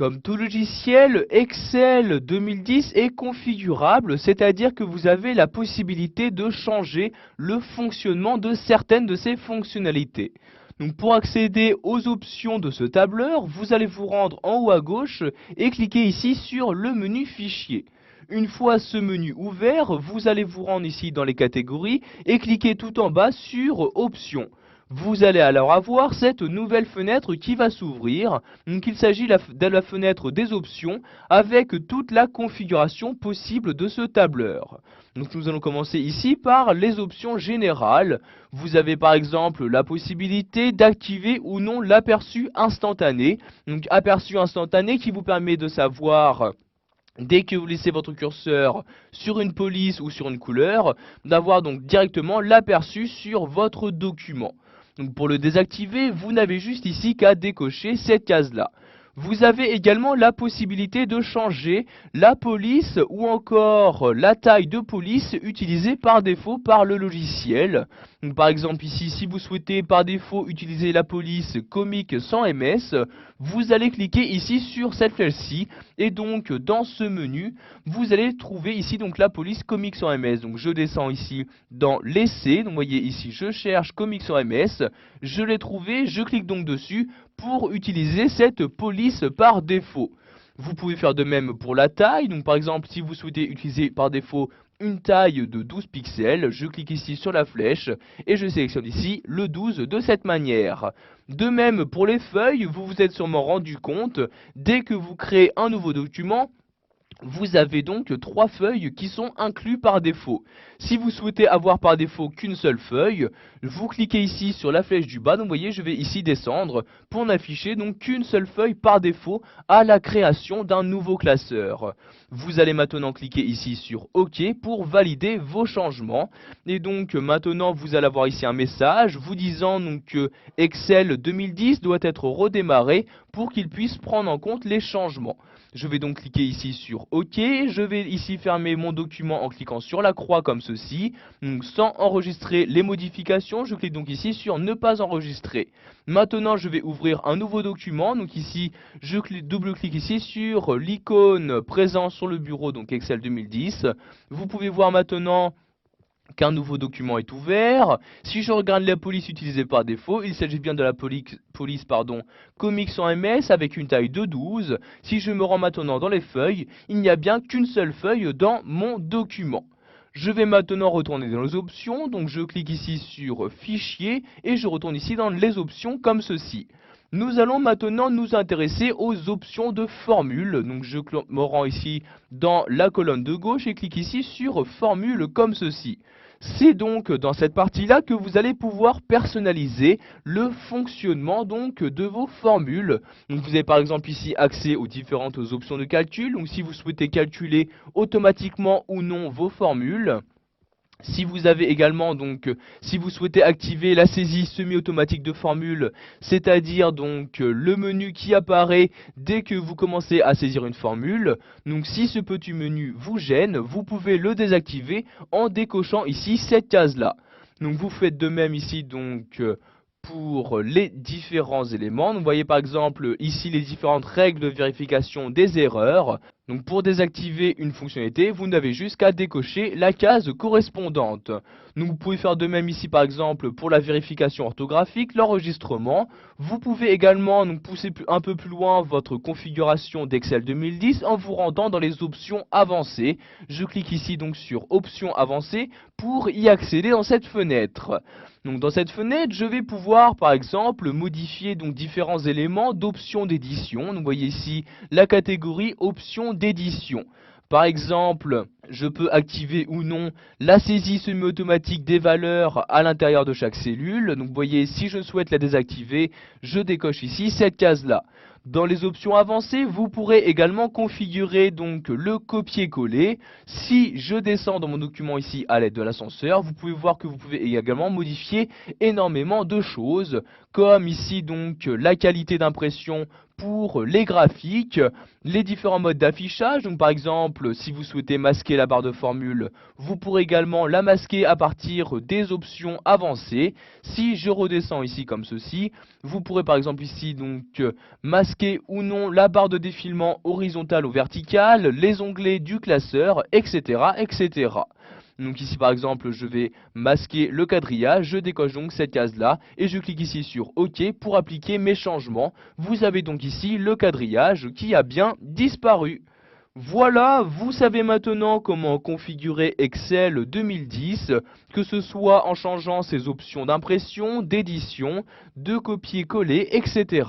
Comme tout logiciel, Excel 2010 est configurable, c'est-à-dire que vous avez la possibilité de changer le fonctionnement de certaines de ses fonctionnalités. Donc pour accéder aux options de ce tableur, vous allez vous rendre en haut à gauche et cliquer ici sur le menu Fichier. Une fois ce menu ouvert, vous allez vous rendre ici dans les catégories et cliquer tout en bas sur Options. Vous allez alors avoir cette nouvelle fenêtre qui va s'ouvrir. Donc il s'agit de la fenêtre des options avec toute la configuration possible de ce tableur. Donc nous allons commencer ici par les options générales. Vous avez par exemple la possibilité d'activer ou non l'aperçu instantané. Donc aperçu instantané qui vous permet de savoir, dès que vous laissez votre curseur sur une police ou sur une couleur, d'avoir donc directement l'aperçu sur votre document. Donc pour le désactiver, vous n'avez juste ici qu'à décocher cette case-là. Vous avez également la possibilité de changer la police ou encore la taille de police utilisée par défaut par le logiciel. Donc par exemple ici, si vous souhaitez par défaut utiliser la police comique sans MS, vous allez cliquer ici sur cette flèche-ci et donc dans ce menu, vous allez trouver ici donc la police comique sans MS. Donc je descends ici dans l'essai, donc vous voyez ici je cherche comique sans MS, je l'ai trouvé, je clique donc dessus pour utiliser cette police par défaut. Vous pouvez faire de même pour la taille, donc par exemple si vous souhaitez utiliser par défaut une taille de 12 pixels, je clique ici sur la flèche et je sélectionne ici le 12 de cette manière. De même pour les feuilles, vous vous êtes sûrement rendu compte, dès que vous créez un nouveau document, vous avez donc 3 feuilles qui sont incluses par défaut. Si vous souhaitez avoir par défaut qu'une seule feuille, vous cliquez ici sur la flèche du bas. Donc vous voyez, je vais ici descendre pour n'afficher donc qu'une seule feuille par défaut à la création d'un nouveau classeur. Vous allez maintenant cliquer ici sur OK pour valider vos changements. Et donc maintenant vous allez avoir ici un message vous disant donc que Excel 2010 doit être redémarré pour qu'il puisse prendre en compte les changements. Je vais donc cliquer ici sur OK, je vais ici fermer mon document en cliquant sur la croix comme ceci, donc sans enregistrer les modifications, je clique donc ici sur ne pas enregistrer. Maintenant je vais ouvrir un nouveau document, donc ici je double-clique ici sur l'icône présente sur le bureau, donc Excel 2010. Vous pouvez voir maintenant qu'un nouveau document est ouvert. Si je regarde la police utilisée par défaut, il s'agit bien de la police comique sans MS avec une taille de 12. Si je me rends maintenant dans les feuilles, il n'y a bien qu'une seule feuille dans mon document. Je vais maintenant retourner dans les options, donc je clique ici sur Fichier et je retourne ici dans les options comme ceci. Nous allons maintenant nous intéresser aux options de formule. Donc je me rends ici dans la colonne de gauche et clique ici sur Formule comme ceci. C'est donc dans cette partie-là que vous allez pouvoir personnaliser le fonctionnement donc de vos formules. Donc vous avez par exemple ici accès aux différentes options de calcul. Donc si vous souhaitez calculer automatiquement ou non vos formules. Si vous avez également donc, si vous souhaitez activer la saisie semi-automatique de formule, c'est-à-dire donc le menu qui apparaît dès que vous commencez à saisir une formule, donc si ce petit menu vous gêne, vous pouvez le désactiver en décochant ici cette case-là. Donc vous faites de même ici donc pour les différents éléments. Vous voyez par exemple ici les différentes règles de vérification des erreurs. Donc pour désactiver une fonctionnalité, vous n'avez juste qu'à décocher la case correspondante. Donc vous pouvez faire de même ici par exemple pour la vérification orthographique, l'enregistrement. Vous pouvez également donc, pousser un peu plus loin votre configuration d'Excel 2010 en vous rendant dans les options avancées. Je clique ici donc sur options avancées pour y accéder dans cette fenêtre. Donc dans cette fenêtre, je vais pouvoir par exemple modifier donc différents éléments d'options d'édition. Donc vous voyez ici la catégorie options d'édition. Par exemple, je peux activer ou non la saisie semi-automatique des valeurs à l'intérieur de chaque cellule. Donc vous voyez, si je souhaite la désactiver, je décoche ici cette case-là. Dans les options avancées, vous pourrez également configurer donc le copier-coller. Si je descends dans mon document ici à l'aide de l'ascenseur, vous pouvez voir que vous pouvez également modifier énormément de choses, comme ici donc la qualité d'impression pour les graphiques, les différents modes d'affichage. Donc par exemple, si vous souhaitez masquer la barre de formule, vous pourrez également la masquer à partir des options avancées. Si je redescends ici comme ceci, vous pourrez par exemple ici donc masquer masquer ou non la barre de défilement horizontale ou verticale, les onglets du classeur, etc., etc. Donc ici par exemple je vais masquer le quadrillage, je décoche donc cette case là et je clique ici sur OK pour appliquer mes changements. Vous avez donc ici le quadrillage qui a bien disparu. Voilà, vous savez maintenant comment configurer Excel 2010, que ce soit en changeant ses options d'impression, d'édition, de copier-coller, etc.